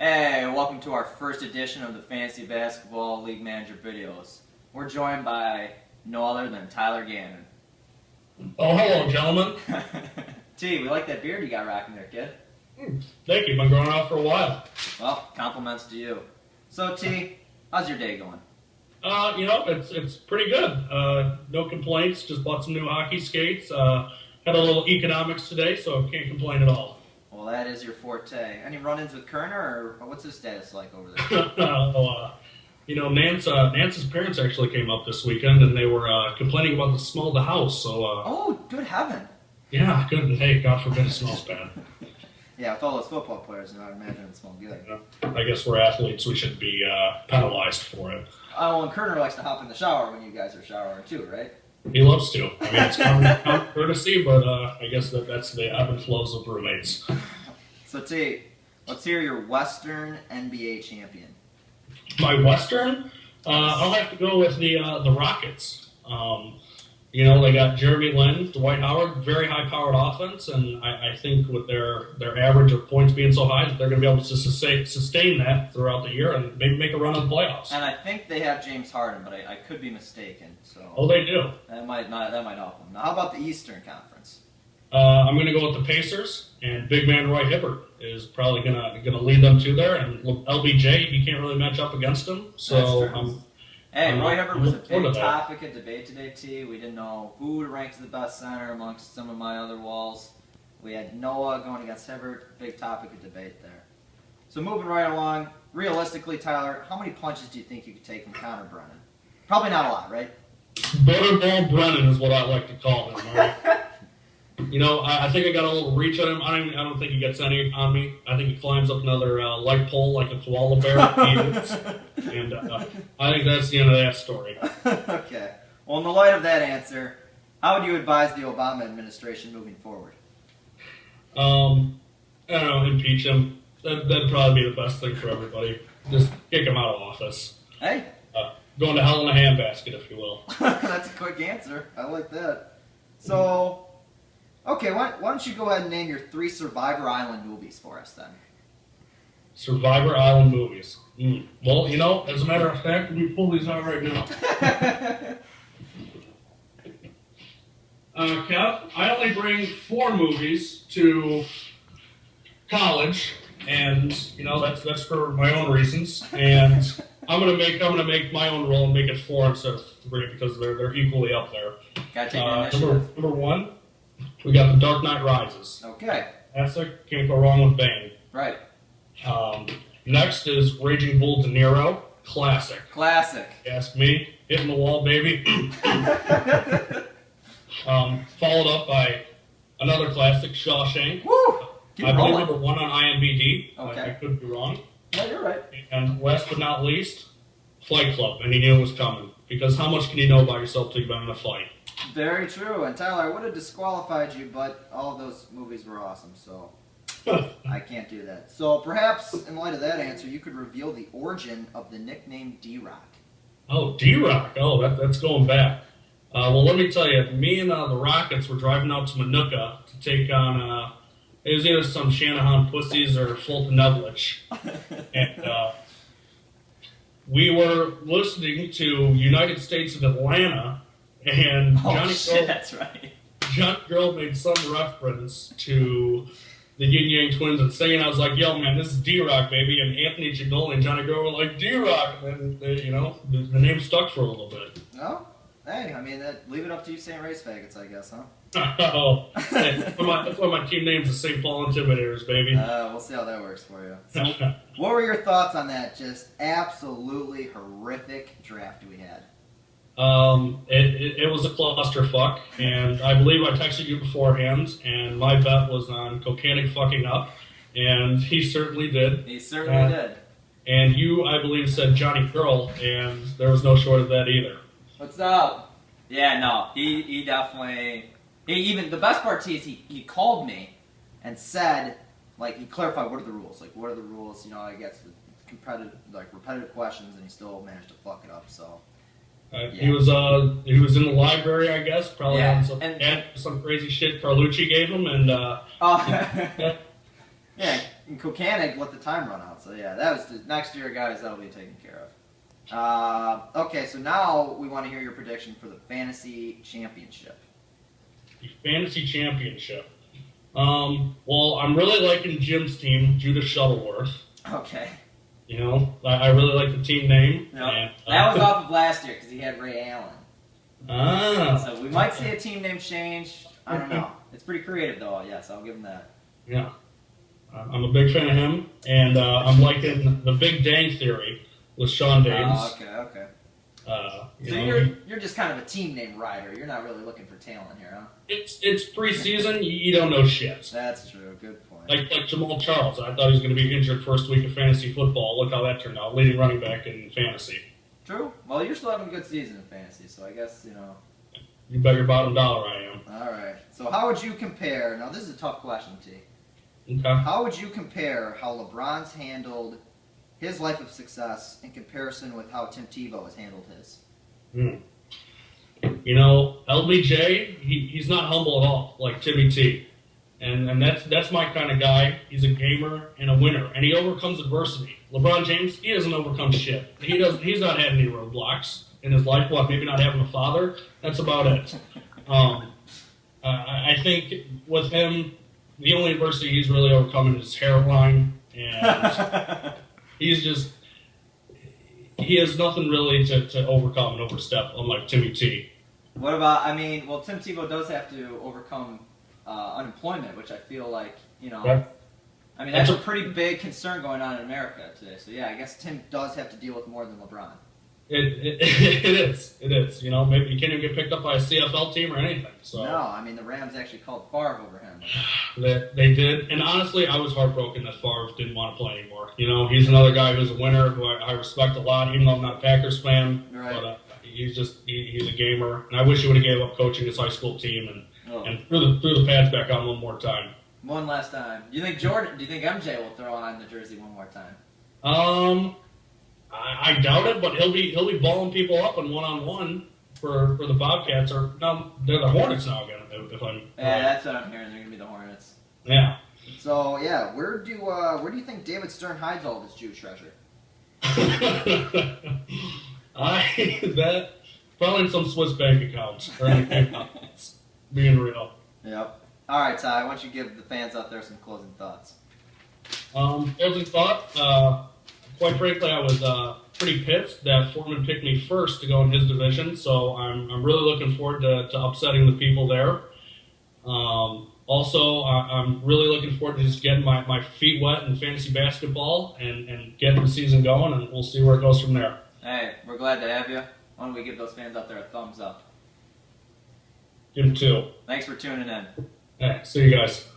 Hey, welcome to our first edition of the Fantasy Basketball League Manager videos. We're joined by no other than Tyler Gannon. Oh, hello, gentlemen. T, we like that beard you got rocking there, kid. Thank you. Been growing out for a while. Well, compliments to you. So, T, how's your day going? It's pretty good. No complaints. Just bought some new hockey skates. Had a little economics today, so can't complain at all. Well, that is your forte. Any run-ins with Kerner, or what's his status like over there? Nance's parents actually came up this weekend, and they were complaining about the smell of the house. So. Oh, good heaven. Yeah, good. Hey, God forbid it smells bad. Yeah, with all those football players, I imagine it smells good. I guess we're athletes. We should be penalized for it. Oh, and Kerner likes to hop in the shower when you guys are showering too, right? He loves to. I mean, it's common courtesy, but I guess that's the ebb and flows of roommates. So, T, let's hear your Western NBA champion. My Western? I'll have to go with the Rockets. They got Jeremy Lin, Dwight Howard, very high-powered offense, and I think with their average of points being so high that they're going to be able to sustain that throughout the year and maybe make a run on the playoffs. And I think they have James Harden, but I could be mistaken. So oh, they do. That might help them. Now, how about the Eastern Conference? I'm going to go with the Pacers, and big man Roy Hibbert is probably going to lead them to there. And LBJ, he can't really match up against him. So Roy Hibbert was a big topic of debate today, T. We didn't know who to rank as the best center amongst some of my other walls. We had Noah going against Hibbert, big topic of debate there. So moving right along, realistically, Tyler, how many punches do you think you could take from Connor Brennan? Probably not a lot, right? Butterball Brennan is what I like to call him, all right? I think I got a little reach on him. I don't think he gets any on me. I think he climbs up another light pole like a koala bear. And I think that's the end of that story. Okay. Well, in the light of that answer, how would you advise the Obama administration moving forward? I don't know, impeach him. That'd probably be the best thing for everybody. Just kick him out of office. Hey. Going to hell in a handbasket, if you will. That's a quick answer. I like that. So... okay, why don't you go ahead and name your 3 Survivor Island movies for us, then? Survivor Island movies. Well, as a matter of fact, we pull these out right now. Kev, I only bring 4 movies to college, and that's for my own reasons. And I'm gonna make my own role and make it 4 instead of 3 because they're equally up there. Gotta take the initiative. Number 1. We got The Dark Knight Rises. Okay. Classic, can't go wrong with Bane. Right. Next is Raging Bull De Niro. Classic. Ask me. Hitting the wall, baby. Followed up by another classic, Shawshank. Woo! I believe number 1 on IMDb. Okay. I could be wrong. No, you're right. And last but not least, Fight Club. And he knew it was coming. Because how much can you know about yourself till you've been in a fight? Very true. And Tyler, I would have disqualified you, but all of those movies were awesome, so I can't do that. So perhaps, in light of that answer, you could reveal the origin of the nickname D-Rock. Oh, D-Rock. Oh, that's going back. Well, let me tell you, me and the Rockets were driving out to Manuka to take on, it was either some Shanahan Pussies or Fulton Nevlich. And we were listening to United States of Atlanta, and that's right. Johnny Girl made some reference to the Yin Yang Twins and singing. I was like, yo, man, this is D-Rock, baby. And Anthony Giannoli and Johnny Girl were like, D-Rock. And the name stuck for a little bit. Oh, hey, I mean, leave it up to you St. Race faggots, I guess, huh? Oh, that's why my team name's the St. Paul Intimidators, baby. We'll see how that works for you. So, what were your thoughts on that just absolutely horrific draft we had? It was a clusterfuck, and I believe I texted you beforehand, and my bet was on Kokanik fucking up, and he certainly did. He certainly did. And you, I believe, said Johnny Girl, and there was no short of that either. What's up? Yeah, no, he definitely... Even the best part is he called me and said, like, he clarified what are the rules. Like, what are the rules? I guess repetitive questions, and he still managed to fuck it up. So yeah. He was in the library, I guess, probably on some crazy shit Carlucci gave him, and yeah, And Kokanik let the time run out. So yeah, that was next year, guys. That'll be taken care of. Okay, so now we want to hear your prediction for the fantasy championship. The fantasy championship. Well, I'm really liking Jim's team, Judas Shuttleworth. Okay. You know, I really like the team name. Yep. And, that was off of last year because he had Ray Allen. Ah. So we might see a team name change. I don't know. It's pretty creative, though. Yes, I'll give him that. Yeah. I'm a big fan of him, and I'm liking the Big Dang Theory with Sean Davis. Oh, okay. So you're just kind of a team name rider. You're not really looking for talent here, huh? It's preseason. You don't know shit. That's true. Good point. Like Jamal Charles. I thought he was going to be injured first week of fantasy football. Look how that turned out. Leading running back in fantasy. True. Well, you're still having a good season in fantasy, so I guess, You bet your bottom dollar I am. All right. So how would you compare? Now, this is a tough question, T. Okay. How would you compare how LeBron's handled his life of success in comparison with how Tim Tebow has handled his? LBJ, he's not humble at all, like Timmy T. And that's my kind of guy. He's a gamer and a winner, and he overcomes adversity. LeBron James, he doesn't overcome shit. He's not had any roadblocks in his life. Well, maybe not having a father. That's about it. I think with him, the only adversity he's really overcoming is hairline, and he has nothing really to overcome and overstep, unlike Timmy T. What about, Tim Tebow does have to overcome unemployment, which I feel like, Right. that's a pretty big concern going on in America today. So, yeah, I guess Tim does have to deal with more than LeBron. It is. Maybe you can't even get picked up by a CFL team or anything. So No, the Rams actually called Favre over him. They did. And honestly, I was heartbroken that Favre didn't want to play anymore. He's another guy who's a winner who I respect a lot, even though I'm not a Packers fan. Right. But he's a gamer. And I wish he would have gave up coaching his high school team and threw the pads back on one more time. One last time. Do you think MJ will throw on the jersey one more time? I doubt it, but he'll be balling people up in one-on-one for the Bobcats. Or no, they're the Hornets now again. If I'm that's what I'm hearing. They're gonna be the Hornets. Yeah. So yeah, where do you think David Stern hides all of his Jew treasure? That probably in some Swiss bank accounts or anything accounts. Being real. Yep. All right, Ty. Why don't you give the fans out there some closing thoughts? Closing thought. Quite frankly, I was pretty pissed that Foreman picked me first to go in his division, so I'm really looking forward to upsetting the people there. Also, I'm really looking forward to just getting my feet wet in fantasy basketball and getting the season going, and we'll see where it goes from there. Hey, we're glad to have you. Why don't we give those fans out there a thumbs up? Give them 2. Thanks for tuning in. Hey, see you guys.